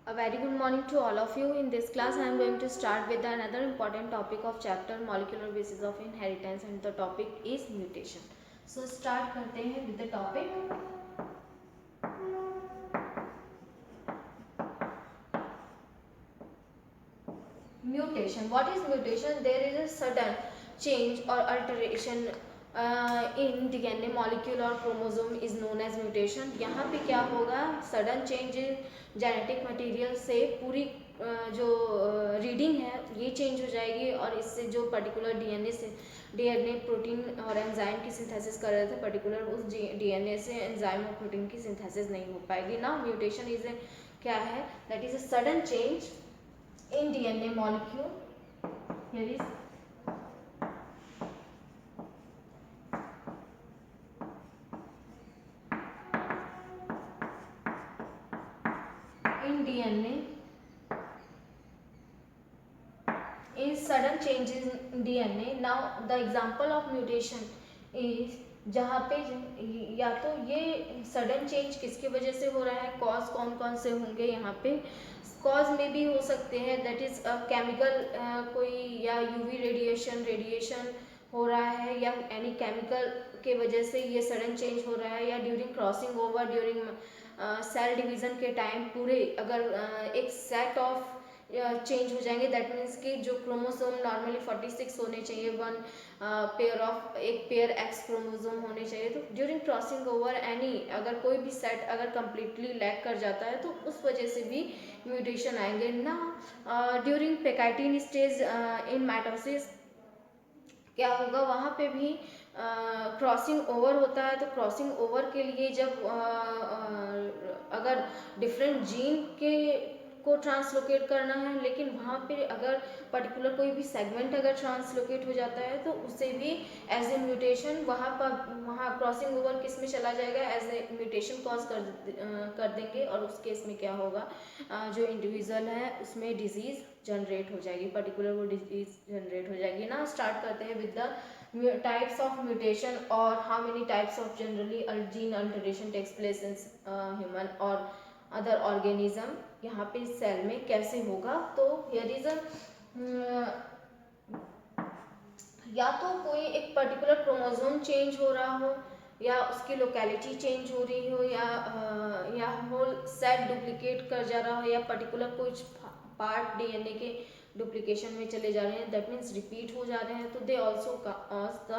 A very good morning to all of you. In this class, I am going to start with another important topic of chapter molecular basis of inheritance, and the topic is mutation. So start करते हैं with the topic. Mutation. What is mutation? There is a sudden change or alteration in DNA molecule or chromosome is known as mutation. यहाँ पे क्या होगा, sudden change genetic material से पूरी जो reading है ये चेंज हो जाएगी, और इससे जो पर्टिकुलर डीएनए प्रोटीन और एंजाइम की सिंथेसिस कर रहे थे, पर्टिकुलर उस डीएनए से एंजाइम और प्रोटीन की सिंथेसिस नहीं हो पाएगी ना. म्यूटेशन इज क्या है, that is a sudden change in DNA molecule. Here is in DNA is sudden changes in DNA. Now the example of mutation is जहाँ पे या तो ये सडन चेंज किसकी वजह से हो रहा है, कॉज कौन कौन से होंगे. यहाँ पे कॉज में भी हो सकते हैं, दैट इज केमिकल कोई, या यूवी रेडिएशन हो रहा है, या एनी केमिकल के वजह से ये सडन चेंज हो रहा है, या during crossing over, during cell division के टाइम पूरे अगर एक सेट ऑफ चेंज हो जाएंगे. दैट मीन्स कि जो क्रोमोसोम नॉर्मली 46 होने चाहिए, वन पेयर ऑफ एक पेयर एक्स क्रोमोसोम होने चाहिए, तो ड्यूरिंग क्रॉसिंग ओवर एनी अगर कोई भी सेट अगर कम्प्लीटली लैक कर जाता है तो उस वजह से भी म्यूटेशन आएंगे ना. ड्यूरिंग पेकाइटिन स्टेज इन माइटोसिस क्या होगा, वहाँ पे भी क्रॉसिंग ओवर होता है. तो क्रॉसिंग ओवर के लिए जब अगर डिफरेंट जीन के को ट्रांसलोकेट करना है, लेकिन वहाँ पे अगर पर्टिकुलर कोई भी सेगमेंट अगर ट्रांसलोकेट हो जाता है तो उसे भी एज ए म्यूटेशन वहाँ क्रॉसिंग ओवर किस में चला जाएगा, एज ए म्यूटेशन कॉज कर देंगे, और उस केस में क्या होगा, जो इंडिविजुअल है उसमें डिजीज जनरेट हो जाएगी, पर्टिकुलर वो डिजीज जनरेट हो जाएगी ना. स्टार्ट करते हैं with the types of mutation और how many types of generally gene alteration takes place in human और अदर ऑर्गेनिज्म. यहाँ पे सेल में कैसे होगा, तो हियर इज या तो कोई एक पर्टिकुलर क्रोमोसोम चेंज हो रहा हो, या उसकी लोकेलिटी चेंज हो रही हो, या होल सेट डुप्लीकेट कर जा रहा हो, या पर्टिकुलर कुछ पार्ट डीएनए के डुप्लीकेशन में चले जा रहे हैं, दैट मीन्स रिपीट हो जा रहे हैं. तो दे ऑल्सो कॉज द,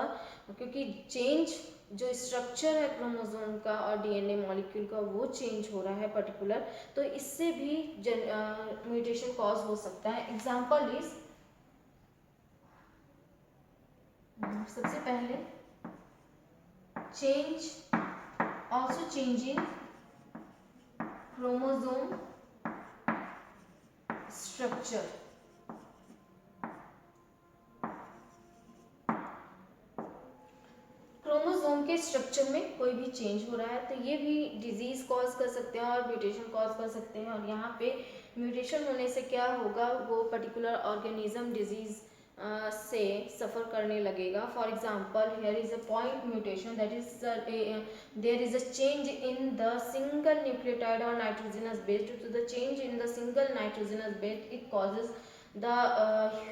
क्योंकि चेंज जो स्ट्रक्चर है क्रोमोसोम का और डीएनए मॉलिक्यूल का वो चेंज हो रहा है पर्टिकुलर, तो इससे भी म्यूटेशन कॉज हो सकता है. एग्जाम्पल इज, सबसे पहले change, also change in chromosome structure. Chromosome के स्ट्रक्चर में कोई भी चेंज हो रहा है तो ये भी डिजीज कॉज कर सकते हैं और म्यूटेशन कॉज कर सकते हैं. और यहाँ पे म्यूटेशन होने से क्या होगा, वो पर्टिकुलर ऑर्गेनिज्म डिजीज से सफ़र करने लगेगा. For example here is a point mutation, that is there is a change in the single nucleotide और nitrogenous base. Due to the change in the single nitrogenous base it causes the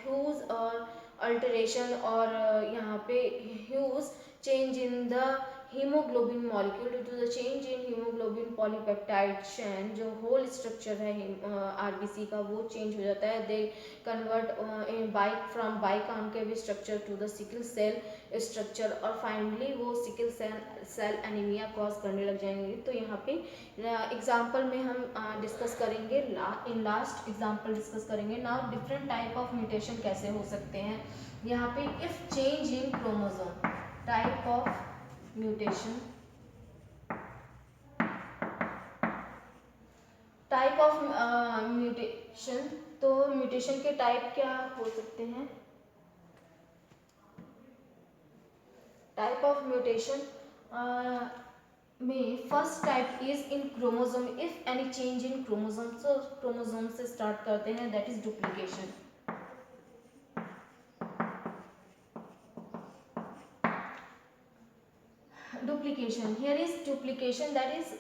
huge और alteration, और यहाँ पे huge change in the hemoglobin molecule. Due to the change in hemoglobin polypeptide chain, जो whole structure है RBC का वो change हो जाता है. they convert from biconcave structure to the sickle cell structure, और finally वो sickle cell anemia cause करने लग जाएंगे. तो यहाँ पे एग्जाम्पल में हम डिस्कस करेंगे, इन लास्ट एग्जाम्पल डिस्कस करेंगे. Now different type of mutation कैसे हो सकते हैं. यहाँ पे if change in chromosome, type of mutation, type of mutation. तो म्यूटेशन के टाइप क्या हो सकते हैं, टाइप ऑफ म्यूटेशन में first type is in chromosome. If any change in chromosome, तो क्रोमोसोम से स्टार्ट करते हैं, that is duplication. Duplication, here is duplication, that is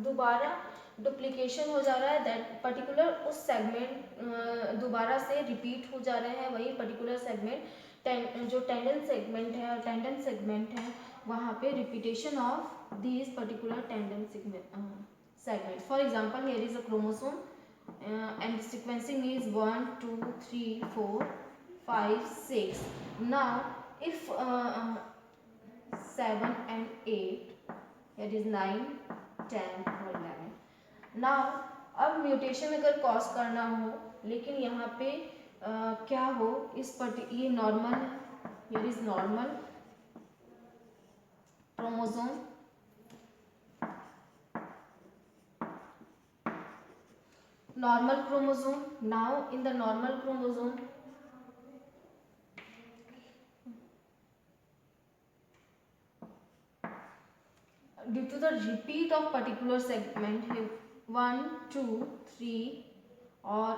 दोबारा डुप्लीकेशन हो जा रहा है, दैट पर्टिकुलर उस सेगमेंट दोबारा से रिपीट हो जा रहे हैं, वही पर्टिकुलर सेगमेंट जो टेंडन सेगमेंट है वहाँ पे repetition of these particular tendon segment. For example here is a chromosome and sequencing is 1 2 3 4 5 6. Now if 7 and 8, that is 9 10 और 11. Now अब म्यूटेशन अगर कॉज करना हो, लेकिन यहाँ पे क्या हो, ये नॉर्मल है, here is normal chromosome, normal chromosome. Now in the normal chromosome due to the repeat of particular segment here 1 2 3 or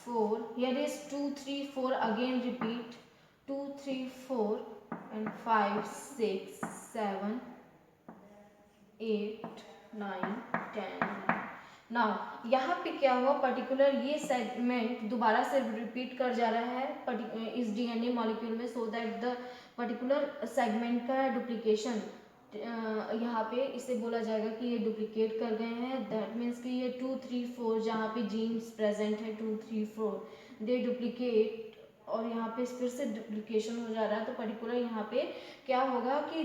4, here is 2 3 4 again repeat 2 3 4 and 5 6 7 8 9 10. Now यहाँ पे क्या हुआ, पर्टिकुलर ये सेगमेंट दोबारा से रिपीट कर जा रहा है इस डीएनए मॉलिक्यूल में, so that the particular segment का डुप्लीकेशन यहाँ पे इसे बोला जाएगा कि ये डुप्लीकेट कर गए हैं. दैट मीन्स कि ये 2 3 4 जहाँ पे जीन्स प्रेजेंट है 2 3 4 दे डुप्लीकेट, और यहाँ पे फिर से डुप्लीकेशन हो जा रहा है. तो पर्टिकुलर यहाँ पे क्या होगा कि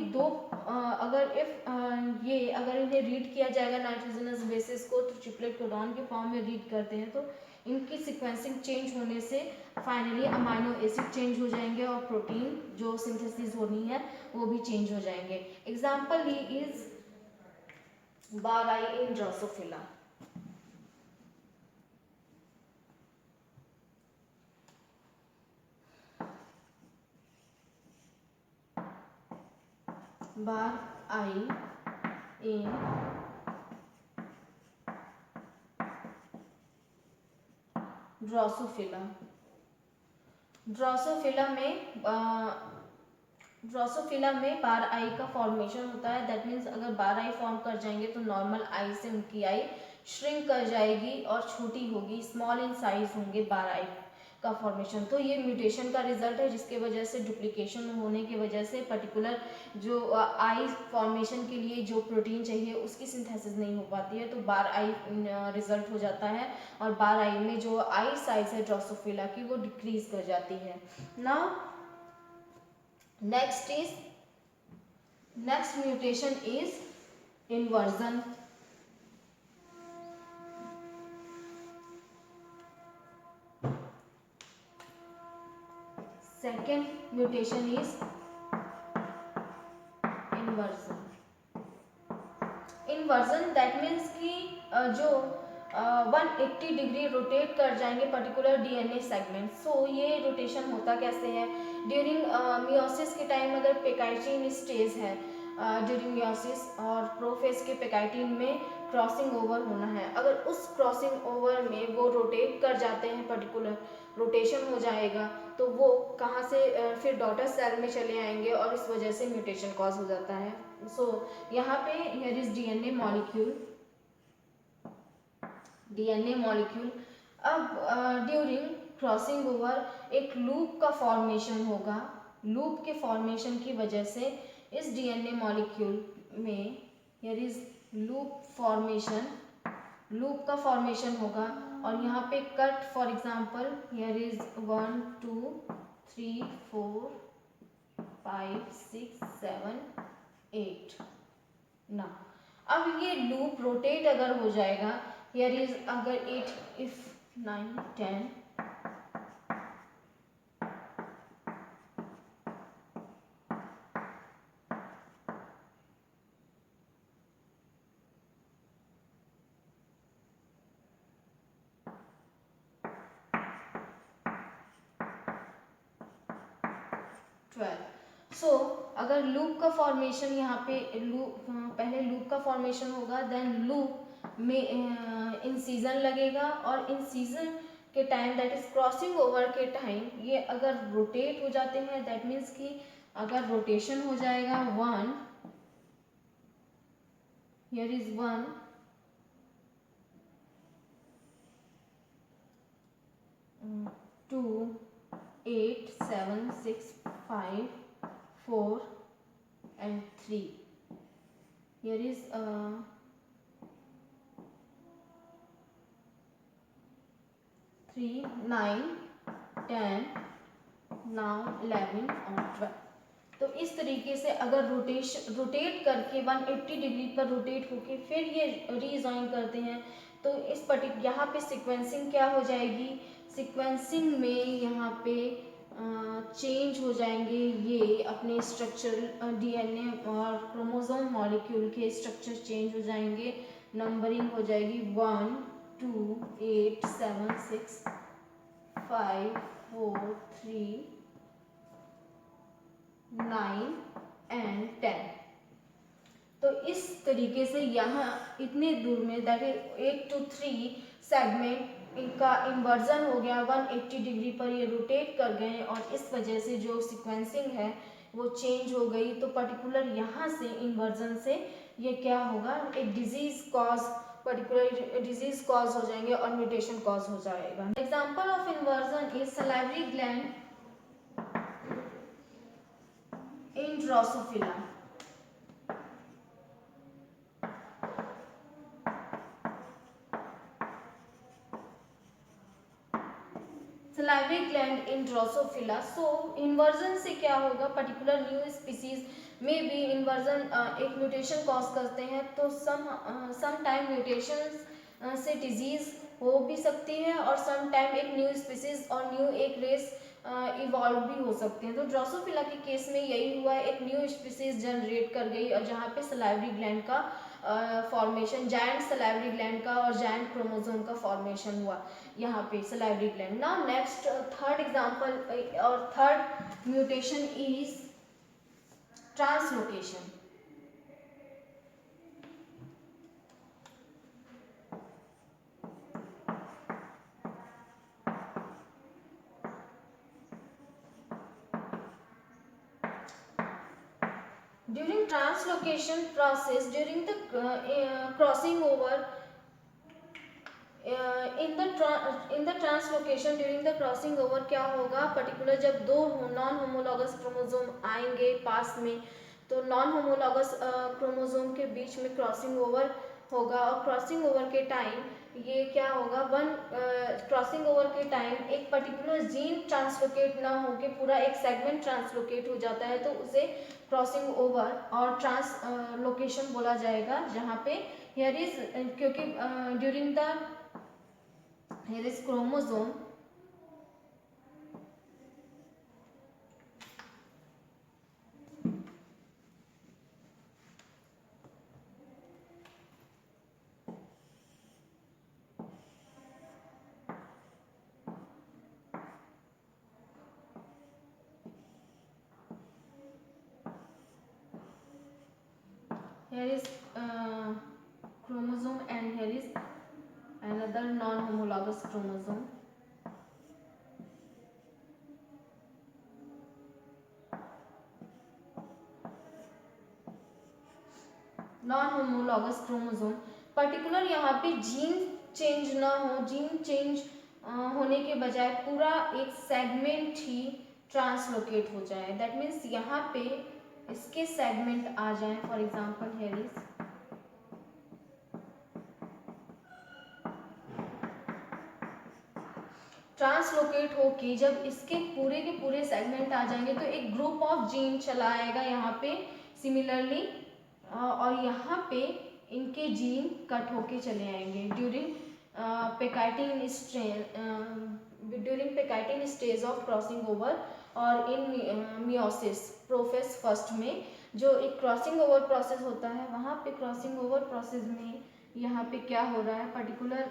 अगर इन्हें रीड किया जाएगा नाइट्रोजनस बेसिस को, तो ट्रिपलेट कोडॉन के फॉर्म में रीड करते हैं, तो इनकी सीक्वेंसिंग चेंज होने से फाइनली अमाइनो एसिड चेंज हो जाएंगे और प्रोटीन जो सिंथेसिस होनी है वो भी चेंज हो जाएंगे. Example he is bar I in Drosophila. Bar I in Drosophila. Drosophila में बार आई का फॉर्मेशन होता है. दैट मीन्स अगर बार आई फॉर्म कर जाएंगे तो नॉर्मल आई से उनकी आई श्रिंक कर जाएगी और छोटी होगी, स्मॉल इन साइज होंगे बार आई का फॉर्मेशन. तो ये म्यूटेशन का रिजल्ट है, जिसके वजह से डुप्लीकेशन होने की वजह से पर्टिकुलर जो आई फॉर्मेशन के लिए जो प्रोटीन चाहिए उसकी सिंथेसिस नहीं हो पाती है, तो बार आई रिजल्ट हो जाता है, और बार आई में जो आई साइज है ड्रोसोफिला की वो डिक्रीज कर जाती है. Now next mutation is inversion. Second mutation is inversion. Inversion that means कि जो 180 डिग्री रोटेट कर जाएंगे पर्टिकुलर डीएनए सेगमेंट. सो ये रोटेशन होता कैसे है, ड्यूरिंग मियोसिस के टाइम अगर पेकाइटिन स्टेज है ड्यूरिंग मियोसिस और प्रोफेज के पेकाइटिन में क्रॉसिंग ओवर होना है, अगर उस क्रॉसिंग ओवर में वो रोटेट कर जाते हैं, पर्टिकुलर रोटेशन हो जाएगा, तो वो कहाँ से फिर डॉटर सेल में चले आएंगे और इस वजह से म्यूटेशन कॉज हो जाता है. सो यहाँ पे हियर इज डीएनए मॉलिक्यूल. अब ड्यूरिंग क्रॉसिंग ओवर एक लूप का फॉर्मेशन होगा. लूप के फॉर्मेशन की वजह से इस डीएनए मॉलिक्यूल में हियर इज लूप का फॉर्मेशन होगा, और यहाँ पे cut for example here is 1 2 3 4 5 6 7 8. ना अब ये लूप रोटेट अगर हो जाएगा, हियर इज अगर 8 इफ 9 10 12. सो अगर लूप का फॉर्मेशन यहाँ पे पहले लूप का फॉर्मेशन होगा, देन लूप में इंसीजन लगेगा, और इंसीजन के time that is crossing over के टाइम ये अगर रोटेट हो जाते हैं, दैट मीन्स कि अगर रोटेशन हो जाएगा 1, here is 1 2 8 7 6 5 4 and 3. Here is 3 9 10 now 11 और 12. तो इस तरीके से अगर रोटेट करके 180 डिग्री पर रोटेट होके फिर ये रीजॉइन करते हैं तो इस यहाँ पे सीक्वेंसिंग क्या हो जाएगी, सीक्वेंसिंग में यहाँ पे चेंज हो जाएंगे ये अपने स्ट्रक्चर, डीएनए और क्रोमोसोम मॉलिक्यूल के स्ट्रक्चर चेंज हो जाएंगे, नंबरिंग हो जाएगी 1 2 8 7 6 5 4 3 9 and 10. तो इस तरीके से यहाँ इतने दूर में दैट इज 8 to 3 सेगमेंट इनका इन्वर्जन हो गया, 180 डिग्री पर ये रोटेट कर गए और इस वजह से जो सीक्वेंसिंग है वो चेंज हो गई। तो पर्टिकुलर यहाँ से इन्वर्जन से ये क्या होगा, एक disease cause, particular disease cause हो जाएंगे और म्यूटेशन कॉज हो जाएगा। Example of inversion is salivary gland in Drosophila. Salivary gland in Drosophila. So inversion से क्या होगा, particular new species में भी inversion एक म्यूटेशन कॉज करते हैं। तो some time mutations से डिजीज हो भी सकती है और सम टाइम एक न्यू स्पीसीज और न्यू एक रेस इवॉल्व भी हो सकते हैं। तो ड्रोसोफिला के केस में यही हुआ, एक न्यू स्पीसीज जनरेट कर गई और जहाँ पे सलाइवरी ग्लैंड का फॉर्मेशन, जायंट सलाइवरी ग्लैंड का और जायंट क्रोमोसोम का फॉर्मेशन हुआ यहाँ पे salivary gland. Now next third example और third mutation is translocation. During translocation process, during the crossing over, in the translocation during the crossing over क्या होगा, particular जब दो नॉन होमोलॉगस क्रोमोसोम आएंगे पास में तो नॉन होमोलॉगस क्रोमोसोम के बीच में क्रॉसिंग ओवर होगा और क्रॉसिंग ओवर के टाइम ये क्या होगा, क्रॉसिंग ओवर के टाइम एक पर्टिकुलर जीन ट्रांसलोकेट ना होके पूरा एक सेगमेंट ट्रांसलोकेट हो जाता है तो उसे क्रॉसिंग ओवर और ट्रांसलोकेशन बोला जाएगा। जहाँ पे हियर इज, क्योंकि during the here is chromosome, here is chromosome and here is another non-homologous chromosome. Non-homologous chromosome particular यहाँ पे जीन चेंज ना हो, जीन चेंज होने के बजाय पूरा एक सेगमेंट ही ट्रांसलोकेट हो जाए। दैट मीन्स यहाँ पे इसके सेगमेंट आ जाए, for example here is translocate होके जब इसके पूरे के पूरे सेगमेंट आ जाएंगे तो एक ग्रुप ऑफ जीन चला आएगा यहाँ पे सिमिलरली और यहाँ पे इनके जीन कट होके चले आएंगे during pachytene stage of crossing over और इन मियोसिस प्रोफेस फर्स्ट में जो एक क्रॉसिंग ओवर प्रोसेस होता है वहाँ पे क्रॉसिंग ओवर प्रोसेस में यहाँ पे क्या हो रहा है, पर्टिकुलर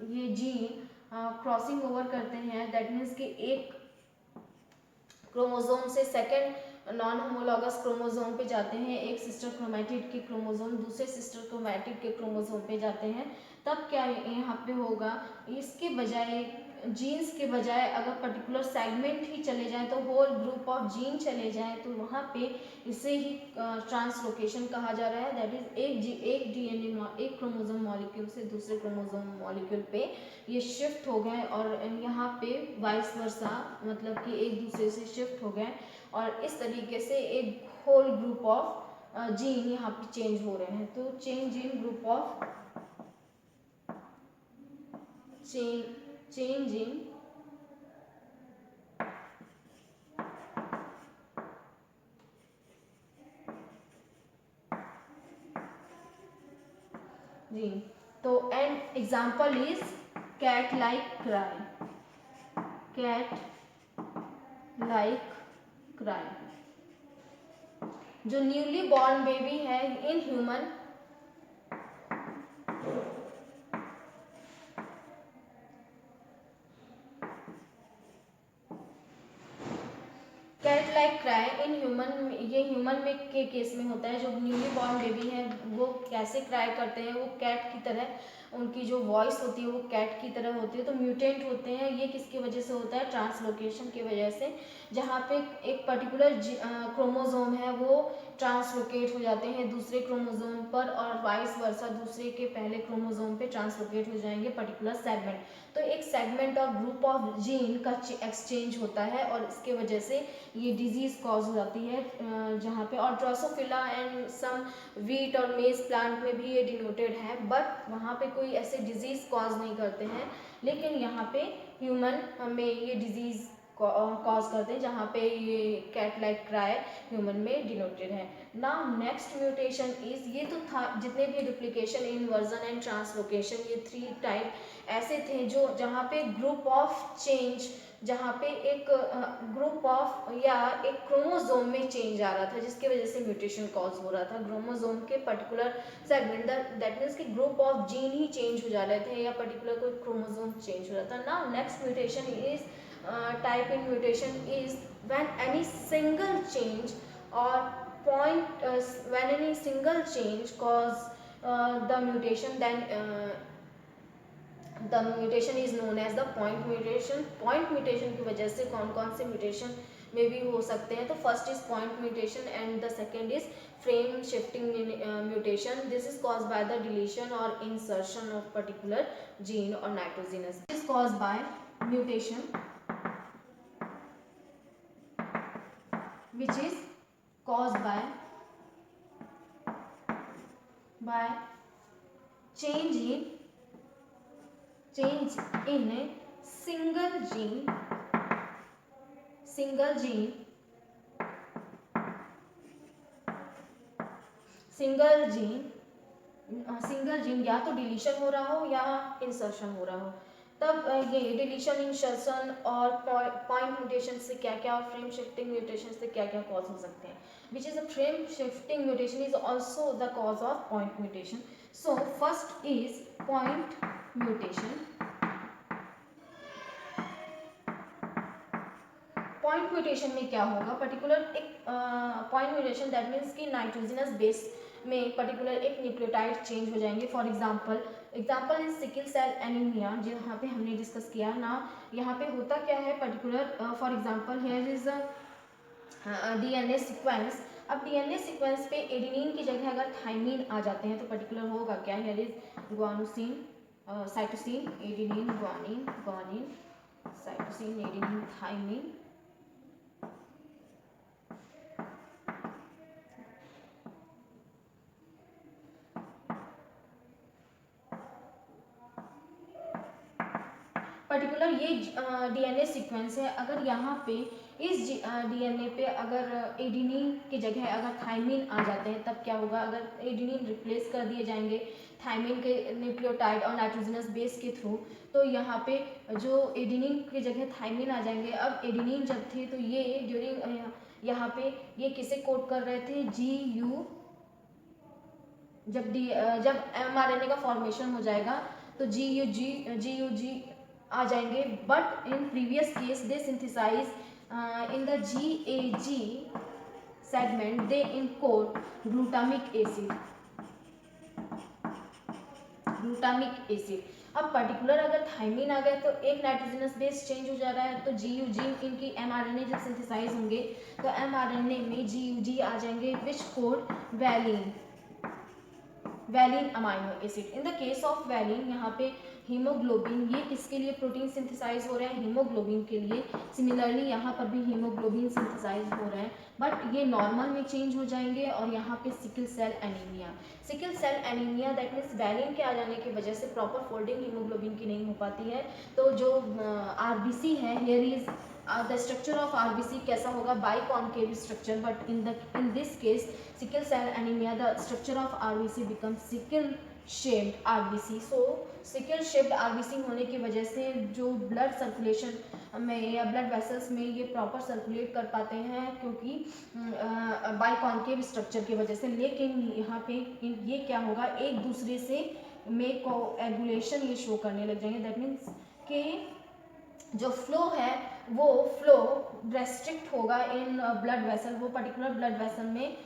ये जीन क्रॉसिंग ओवर करते हैं। दैट मीन्स कि एक क्रोमोसोम से सेकंड नॉन होमोलॉगस क्रोमोसोम पे जाते हैं, एक सिस्टर क्रोमैटिड के क्रोमोसोम दूसरे सिस्टर क्रोमैटिड के क्रोमोसोम पे जाते हैं। तब क्या यहाँ पे होगा, इसके बजाय जीन्स के बजाय अगर पर्टिकुलर सेगमेंट ही चले जाएं तो होल ग्रुप ऑफ जीन चले जाएं तो वहाँ पे इसे ही ट्रांसलोकेशन कहा जा रहा है। दैट इज एक डीएनए एक क्रोमोसोम मॉलिक्यूल से दूसरे क्रोमोसोम मॉलिक्यूल पे ये शिफ्ट हो गए और यहाँ पे वाइस वर्सा मतलब कि एक दूसरे से शिफ्ट हो गए और इस तरीके से एक होल ग्रुप ऑफ जीन यहाँ पे चेंज हो रहे हैं। तो change in group of change in gene। तो an example is cat like cry, cat like cry. जो न्यूली बॉर्न बेबी है in human cat like cry in human, ये ह्यूमन में के केस में होता है। जो न्यूली बॉर्न बेबी है वो कैसे क्राई करते हैं, वो कैट की तरह, उनकी जो वॉइस होती है वो कैट की तरह होती है। तो म्यूटेंट होते हैं, ये किसकी वजह से होता है, ट्रांसलोकेशन की वजह से। जहाँ पे एक पर्टिकुलर क्रोमोसोम है वो ट्रांसलोकेट हो जाते हैं दूसरे क्रोमोसोम पर और वाइस वर्सा दूसरे के पहले क्रोमोसोम पे ट्रांसलोकेट हो जाएंगे पर्टिकुलर सेगमेंट। तो एक सेगमेंट और ग्रुप ऑफ जीन का एक्सचेंज होता है और इसके वजह से ये डिजीज कॉज हो जाती है जहाँ पे। और ड्रोसोफिला एंड सम वीट और मेज प्लांट में भी ये डिनोटेड है, बट वहाँ पे कोई ऐसे डिजीज कॉज नहीं करते हैं, लेकिन यहाँ पे ह्यूमन में ये डिजीज कॉज करते हैं जहाँ पे ये कैट लाइक क्राई ह्यूमन में डिनोटेड है। नाउ नेक्स्ट म्यूटेशन इज, ये तो था जितने भी रिप्लिकेशन, इनवर्जन एंड ट्रांसलोकेशन, ये 3 टाइप ऐसे थे जो जहाँ पे ग्रुप ऑफ चेंज, जहाँ पे एक ग्रुप ऑफ या एक क्रोमोसोम में चेंज आ रहा था जिसकी वजह से म्यूटेशन कॉज हो रहा था। क्रोमोसोम के पर्टिकुलर सेगमेंट, दैट मीन्स कि group of gene he change हो जा रहे थे या पर्टिकुलर कोई क्रोमोसोम चेंज हो रहा था। Now next mutation is type in mutation is when any single change or point when any single change cause the mutation, then the mutation is known as the point mutation। point mutation की वजह से कौन कौन से mutation में भी हो सकते हैं, तो first is point mutation and the second is frame shifting mutation। this is caused by the deletion or insertion of particular gene or nitrogenous। this is caused by mutation which is caused by change in single gene single gene या तो deletion हो रहा हो या insertion हो रहा हो, तब ये डिलीशन, इंसर्शन और पॉइंट म्यूटेशन से क्या क्या और फ्रेम शिफ्टिंग म्यूटेशन से क्या क्या कॉज हो सकते हैं। Which is a frame shifting mutation is also the cause of point mutation. So first is point mutation. Point mutation में क्या होगा, पर्टिकुलर एक पॉइंट म्यूटेशन दैट मीन्स कि नाइट्रोजनस बेस में पर्टिकुलर एक न्यूक्लियोटाइड चेंज हो जाएंगे। For example is sickle cell anaemia, जहाँ पे हमने डिस्कस किया ना। यहाँ पे होता क्या है, particular for example here is DNA sequence. अब डीएनए सीक्वेंस पे एडेनिन की जगह अगर थाइमिन आ जाते हैं तो पर्टिकुलर होगा क्या, here is guanosine cytosine adenine guanine cytosine adenine thymine. Particular ये डीएनए सीक्वेंस है, अगर यहाँ पे इस डीएनए पे अगर एडेनिन की जगह अगर थाइमिन आ जाते हैं तब क्या होगा, अगर एडेनिन रिप्लेस कर दिए जाएंगे थाइमिन के न्यूक्लियोटाइड और नाइट्रोजनस बेस के थ्रू, तो यहाँ पे जो एडेनिन की जगह थाइमिन आ जाएंगे। अब एडेनिन जब थे तो ये ड्यूरिंग यहाँ पे ये किसे कोड कर रहे थे, GU। जब mRNA का फॉर्मेशन हो जाएगा तो GUG आ जाएंगे, but in previous case they synthesize in the GAG segment they encode glutamic acid। Glutamic acid. अब पर्टिकुलर अगर थायमिन आ गया तो एक नाइट्रोजनस बेस चेंज हो जा रहा है, तो GUG इनकी mRNA जब सिंथेसाइज होंगे तो mRNA में GUG आ जाएंगे विच code valine amino acid. In the case of valine यहाँ पे हीमोग्लोबिन, ये किसके लिए प्रोटीन सिंथेसाइज हो रहा है, हीमोग्लोबिन के लिए। सिमिलरली यहाँ पर भी हीमोग्लोबिन सिंथेसाइज हो रहा है, बट ये नॉर्मल में चेंज हो जाएंगे। और यहाँ पे sickle cell anaemia that means valine के आ जाने की वजह से प्रॉपर फोल्डिंग हीमोग्लोबिन की नहीं हो पाती है। तो जो RBC है, here is the structure of RBC कैसा होगा, biconcave structure, but in this case sickle cell anaemia the structure of RBC become sickle shaped RBC। So sickle shaped RBC होने की वजह से जो ब्लड सर्कुलेशन में या ब्लड वेसल्स में ये प्रॉपर सर्कुलेट कर पाते हैं, क्योंकि बाइकॉन्केव स्ट्रक्चर की वजह से। लेकिन यहाँ पे ये क्या होगा, एक दूसरे से में कोएगुलेशन ये शो करने लग जाएंगे। दैट मीन्स कि जो फ्लो है वो फ्लो रेस्ट्रिक्ट होगा इन ब्लड वेसल, वो पर्टिकुलर ब्लड वेसल में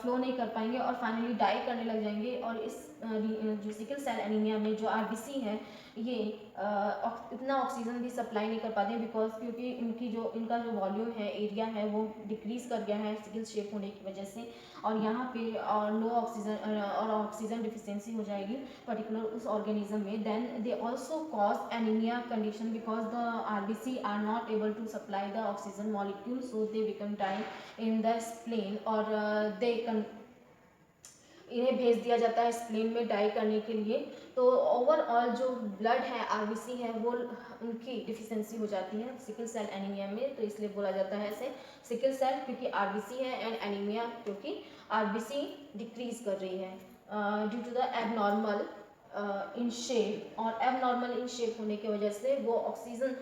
फ्लो नहीं कर पाएंगे और फाइनली डाई करने लग जाएंगे। और इस जो सिकल सेल एनीमिया में जो RBC है ये इतना ऑक्सीजन भी सप्लाई नहीं कर पाते हैं, बिकॉज क्योंकि इनका जो वॉल्यूम है, एरिया है, वो डिक्रीज कर गया है सिकल शेप होने की वजह से। और यहाँ पे लो ऑक्सीजन और ऑक्सीजन डिफिशियंसी हो जाएगी पर्टिकुलर उस ऑर्गेनिज्म में। Then they also cause anaemia condition because the RBC are not able to supply the oxygen molecule, so they become die in the spleen. और इन्हें भेज दिया जाता है स्प्लेन में डाई करने के लिए। तो ओवरऑल जो ब्लड है, RBC है, वो उनकी डिफिशियंसी हो जाती है सिकल सेल एनीमिया में। तो इसलिए बोला जाता है ऐसे सिकल सेल क्योंकि RBC है, एंड एनीमिया क्योंकि RBC डिक्रीज कर रही है due to the abnormal in shape. और एबनॉर्मल इन शेप होने की वजह से वो ऑक्सीजन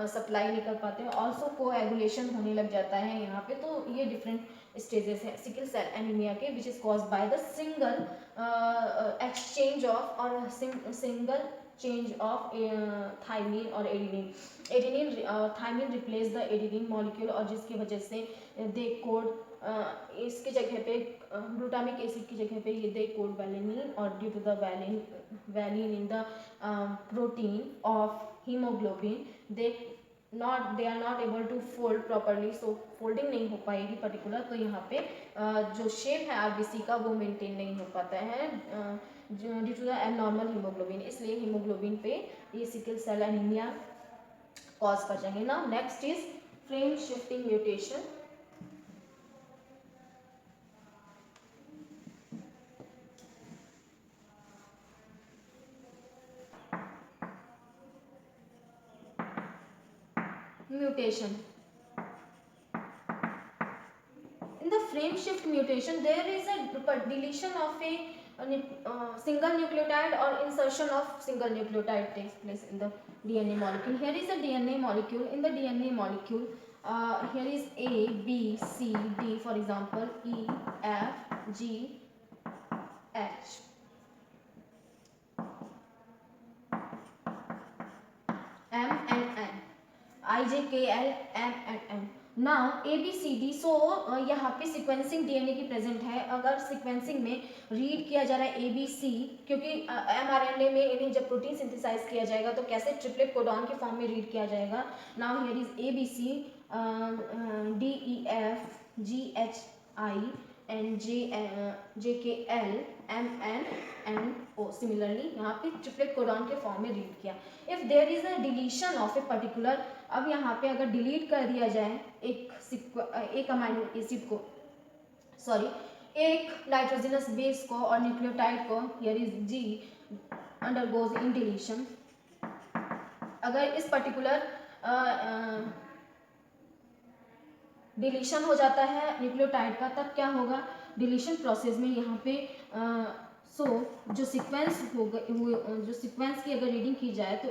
सप्लाई नहीं कर पाते हैं। ऑल्सो कोएगुलेशन होने लग जाता है यहाँ पे। तो ये डिफरेंट स्टेजेस हैं सिकल सेल एनीमिया के, which is caused by the single exchange of और सिंगल चेंज ऑफ थायमिन और adenine. Thymine replace the adenine molecule, और जिसकी वजह से दे कोड इसकी जगह पे ग्लूटामिक एसिड की जगह पे ये दे कोड वैलिन। और due to the valine in the protein of haemoglobin they are not able to fold properly, so folding नहीं हो पाएगी पर्टिकुलर। तो यहाँ पे जो शेप है RBC का वो मेंटेन नहीं हो पाता है due to the abnormal haemoglobin. इसलिए हीमोग्लोबिन पे ये सिकल सेल एनीमिया कॉज कर जाएंगे। Now next is frame shifting mutation. Mutation. In the frame shift mutation, there is a deletion of a single nucleotide or insertion of single nucleotide takes place in the DNA molecule. Here is a DNA molecule. In the DNA molecule, here is A, B, C, D, for example, E, F, G, H. M and N, I, J, K, L, M and N. Now ABCD। सो यहाँ पे sequencing DNA की present है। अगर sequencing में read किया जा रहा है ABC, क्योंकि mRNA में इन्हें जब प्रोटीन सिंथेसाइज किया जाएगा तो कैसे ट्रिपलेट कोडॉन के फॉर्म में रीड किया जाएगा। Now here is ABC, DEF, GHI and JKL, MNNO। Similarly यहाँ पे ट्रिपलेट कोडॉन के फॉर्म में रीड किया। If there is a deletion of a particular, अब यहाँ पे अगर डिलीट कर दिया जाए एक अमाइनो एसिड को, सॉरी एक नाइट्रोजनस बेस को और न्यूक्लियोटाइड को, here is G undergoes in deletion. अगर इस पर्टिकुलर डिलीशन हो जाता है न्यूक्लियोटाइड का, तब क्या होगा डिलीशन प्रोसेस में यहाँ पे जो सीक्वेंस होगा, जो सीक्वेंस की अगर रीडिंग की जाए तो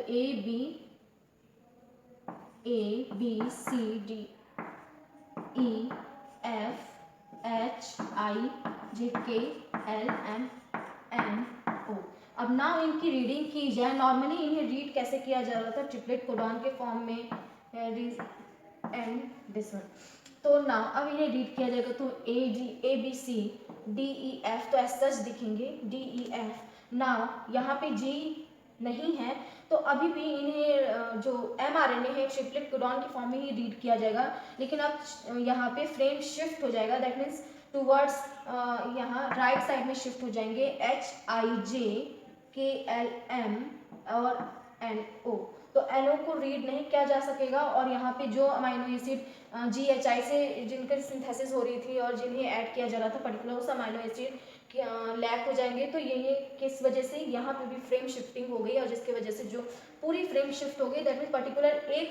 A B C D E F H I J K L M N O। अब ना इनकी रीडिंग की जाए, नॉर्मली इन्हें रीड कैसे किया जा रहा था ट्रिपलेट कोडॉन के फॉर्म में, एंड दिस वन। तो ना अब इन्हें रीड किया जाएगा तो A B C D E F तो एज सच दिखेंगे D E F। नाउ यहाँ पे जी नहीं है तो अभी भी इन्हें जो mRNA है ट्रिपलेट कोडॉन की फॉर्म में ही रीड किया जाएगा, लेकिन अब यहाँ पे फ्रेम शिफ्ट हो जाएगा, दैट मीन्स टूवर्ड्स यहाँ राइट साइड में शिफ्ट हो जाएंगे HIJKLM और NO, तो NO को रीड नहीं किया जा सकेगा और यहाँ पे जो अमाइनो एसिड GHI से जिनकी सिंथेसिस हो रही थी और जिन्हें ऐड किया जा रहा था पर्टिकुलर उस अमाइनो एसिड लैक हो जाएंगे, तो ये किस वजह से यहाँ पे भी फ्रेम शिफ्टिंग हो गई और जिसकी वजह से जो पूरी फ्रेम शिफ्ट हो गई, दैट मीन्स पर्टिकुलर एक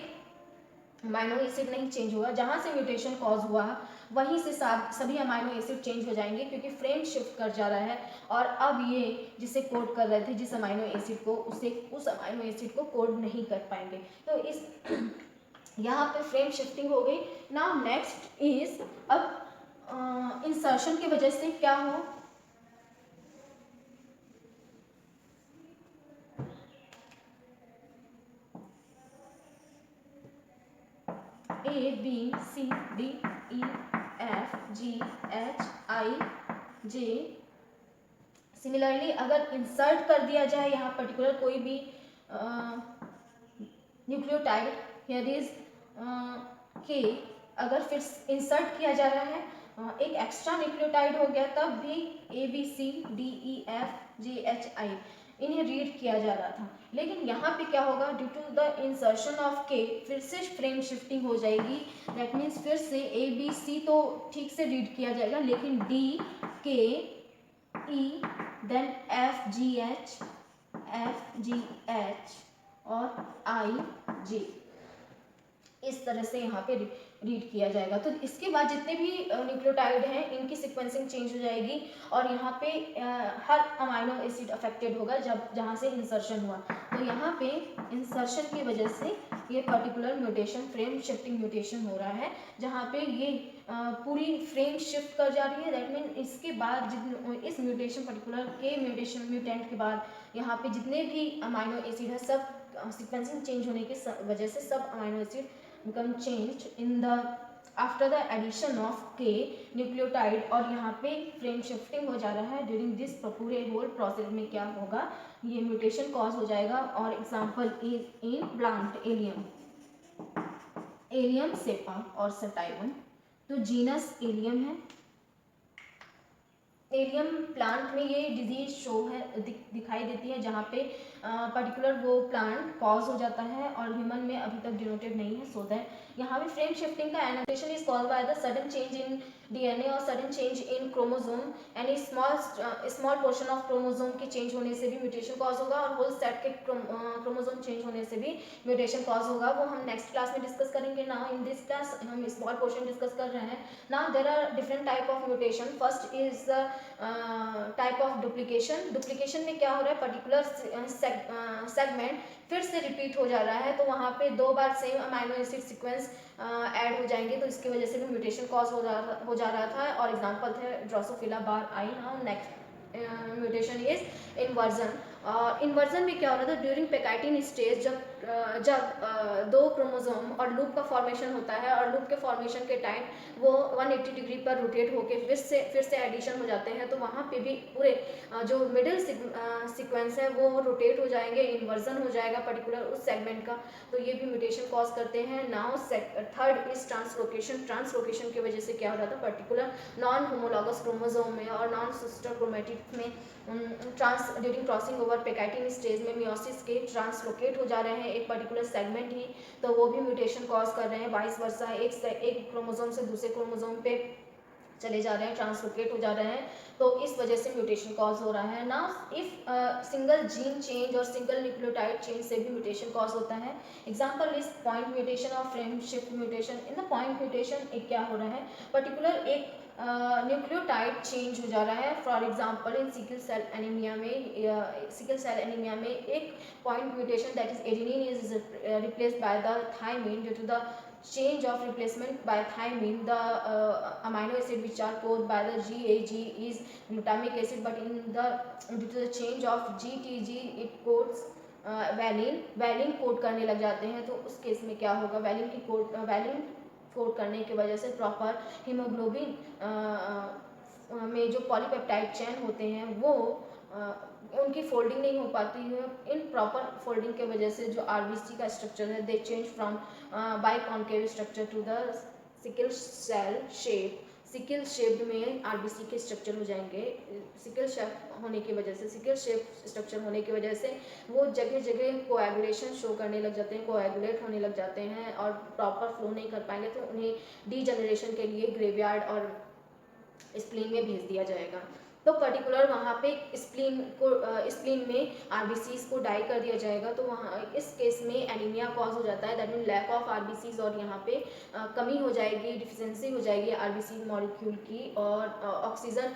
अमाइनो एसिड नहीं चेंज हुआ, जहाँ से म्यूटेशन कॉज हुआ वहीं से सभी अमाइनो एसिड चेंज हो जाएंगे क्योंकि फ्रेम शिफ्ट कर जा रहा है और अब ये जिसे कोड कर रहे थे जिस अमाइनो एसिड को उसे उस अमाइनो एसिड को कोड नहीं कर पाएंगे, तो इस यहाँ पे फ्रेम शिफ्टिंग हो गई। नाउ नेक्स्ट इज अब इंसर्शन की वजह से क्या हो, ABCDEFGHIJ। सिमिलरली अगर इंसर्ट कर दिया जाए यहाँ पर्टिकुलर कोई भी न्यूक्लियोटाइड, हियर इज के, अगर फिर इंसर्ट किया जा रहा है एक एक्स्ट्रा न्यूक्लियोटाइड हो गया, तब भी ABCDEFGHI इन्हें रीड किया जा रहा था, लेकिन यहाँ पे क्या होगा, due to the insertion of के फिर से फ्रेम शिफ्टिंग हो जाएगी, दैट मीन्स फिर से ABC तो ठीक से रीड किया जाएगा लेकिन DKE देन FGH और IG इस तरह से यहाँ पे रीड किया जाएगा। तो इसके बाद जितने भी न्यूक्लियोटाइड हैं इनकी सीक्वेंसिंग चेंज हो जाएगी और यहाँ पे हर अमाइनो एसिड अफेक्टेड होगा जहाँ से इंसर्शन हुआ, तो यहाँ पे इंसर्शन की वजह से ये particular mutation frame shifting mutation हो रहा है, जहाँ पे ये पूरी फ्रेम शिफ्ट कर जा रही है, दैट मीन इसके बाद इस म्यूटेशन पर्टिकुलर के म्यूटेंट के बाद यहाँ पे जितने भी अमाइनो एसिड है सब सीक्वेंसिंग चेंज होने की वजह से सब amino acid become changed in the after the addition of K nucleotide और यहाँ पे फ्रेम शिफ्टिंग हो जा रहा है। ड्यूरिंग दिस पूरे होल प्रोसेस में क्या होगा, ये म्यूटेशन कॉज हो जाएगा और example is in plant Allium cepa और सटाइवन, तो जीनस एलियम है। एलियम प्लांट में ये डिजीज शो है दिखाई देती है जहाँ पे पर्टिकुलर वो प्लांट कॉज हो जाता है और ह्यूमन में अभी तक डिनोटेड नहीं है, सो दैट यहाँ पे फ्रेम शिफ्टिंग का annotation is called by the sudden change in DNA और सडन चेंज इन क्रोमोसोम, यानी स्मॉल पोर्शन ऑफ क्रोमोसोम के चेंज होने से भी म्यूटेशन कॉज होगा और होल सेट के क्रोमोसोम चेंज होने से भी म्यूटेशन कॉज होगा, वो हम नेक्स्ट क्लास में डिस्कस करेंगे। नाउ इन दिस क्लास हम स्मॉल पोर्शन डिस्कस कर रहे हैं। Now there are different type of mutation, first is type of duplication में क्या हो रहा है, पर्टिकुलर सेगमेंट फिर से रिपीट हो जा रहा है, तो वहाँ पे 2 बार same amino acid sequence add हो जाएंगे, तो इसकी वजह से भी म्यूटेशन कॉज हो जा रहा था और एग्जांपल थे Drosophila bar I. Now next mutation is inversion. Inversion में क्या हो रहा था, ड्यूरिंग पेकाइटिन स्टेज जब 2 क्रोमोसोम और लूप का फॉर्मेशन होता है और लूप के फॉर्मेशन के टाइम वो 180 डिग्री पर रोटेट होके फिर से एडिशन हो जाते हैं, तो वहाँ पे भी पूरे जो मिडिल सीक्वेंस है वो रोटेट हो जाएंगे, इन्वर्जन हो जाएगा पर्टिकुलर उस सेगमेंट का, तो ये भी म्यूटेशन कॉज करते हैं। नाउ थर्ड इज ट्रांसलोकेशन की वजह से क्या हो रहा था, पर्टिकुलर नॉन होमोलॉगस क्रोमोसोम में और नॉन सिस्टर क्रोमेटिड में ड्यूरिंग क्रॉसिंग ओवर पेकाइटिन स्टेज में मियोसिस के ट्रांसलोकेट हो जा रहे हैं एक पर्टिकुलर सेगमेंट ही, तो वो भी म्यूटेशन कॉज कर रहे हैं। वाइस वर्सा एक क्रोमोसोम से दूसरे क्रोमोसोम पे चले जा रहे हैं, ट्रांसलोकेट हो जा रहे हैं, तो इस वजह से म्यूटेशन कॉज हो रहा है। Now if single gene change और सिंगल न्यूक्लियोटाइड चेंज से भी म्यूटेशन कॉज होता है। एग्जांपल इज पॉइंट म्यूटेशन और frame shift mutation. In the point mutation एक क्या हो रहा है, पर्टिकुलर एक न्यूक्लियोटाइड चेंज हो जा रहा है, for example in sickle cell anaemia में एक point mutation that is adenine is replaced by the thymine due to the change of replacement by thymine, the amino acid which are coded by the GAG is glutamic acid, but in the due to the change of GTG it codes valine code करने लग जाते हैं, तो उस case में क्या होगा, valine code करने की वजह से प्रॉपर हीमोग्लोबिन में जो पॉलीपेप्टाइड चेन होते हैं वो उनकी फोल्डिंग नहीं हो पाती है। इन प्रॉपर फोल्डिंग के वजह से जो आरबीसी का स्ट्रक्चर है they change from biconcave structure to the sickle cell shape. Sickle shape में आरबीसी के स्ट्रक्चर हो जाएंगे। सिकल शेप होने की वजह से, सिकल शेप स्ट्रक्चर होने की वजह से वो जगह जगह कोएगुलेशन शो करने लग जाते हैं, कोएगुलेट होने लग जाते हैं और प्रॉपर फ्लो नहीं कर पाएंगे, तो उन्हें डीजनरेशन के लिए ग्रेवयार्ड और स्प्लीन में भेज दिया जाएगा। तो पर्टिकुलर वहाँ पे स्प्लीन में आरबीसीज को डाई कर दिया जाएगा। तो वहाँ इस केस में एनीमिया कॉज हो जाता है, that mean lack of RBCs, और यहाँ पे कमी हो जाएगी, डिफिशियंसी हो जाएगी आरबीसी मॉलिक्यूल की, और oxygen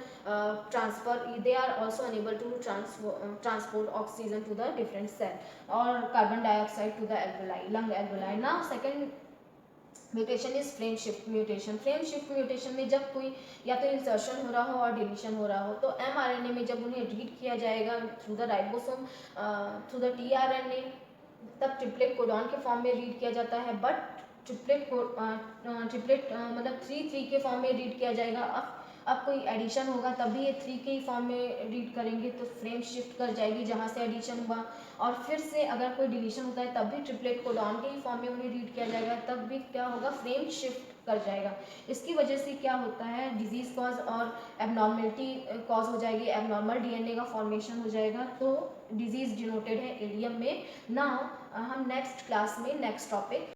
transfer, they are also enable to transport oxygen to the different cell और carbon dioxide to the alveoli, lung alveoli. Now second mutation is frame shift mutation. Frame shift mutation में जब कोई या तो insertion हो रहा हो और डिलीशन हो रहा हो, तो एमआरएनए में जब उन्हें रीड किया जाएगा through the ribosome, through the tRNA, तब ट्रिपलेट कोडॉन के फॉर्म में रीड किया जाता है। बट ट्रिपलेट मतलब 3 के फॉर्म में रीड किया जाएगा। अब कोई एडिशन होगा तब भी ये 3 के फॉर्म में रीड करेंगे, तो फ्रेम शिफ्ट कर जाएगी जहाँ से एडिशन हुआ। और फिर से अगर कोई डिलीशन होता है तब भी ट्रिपलेट कोडॉन के ही फॉर्म में उन्हें रीड किया जाएगा, तब भी क्या होगा, फ्रेम शिफ्ट कर जाएगा। इसकी वजह से क्या होता है, डिजीज कॉज और एबनॉर्मेलिटी कॉज हो जाएगी, एबनॉर्मल डीएनए का फॉर्मेशन हो जाएगा। तो डिजीज डिनोटेड है एलियम में। नाउ हम नेक्स्ट क्लास में नेक्स्ट टॉपिक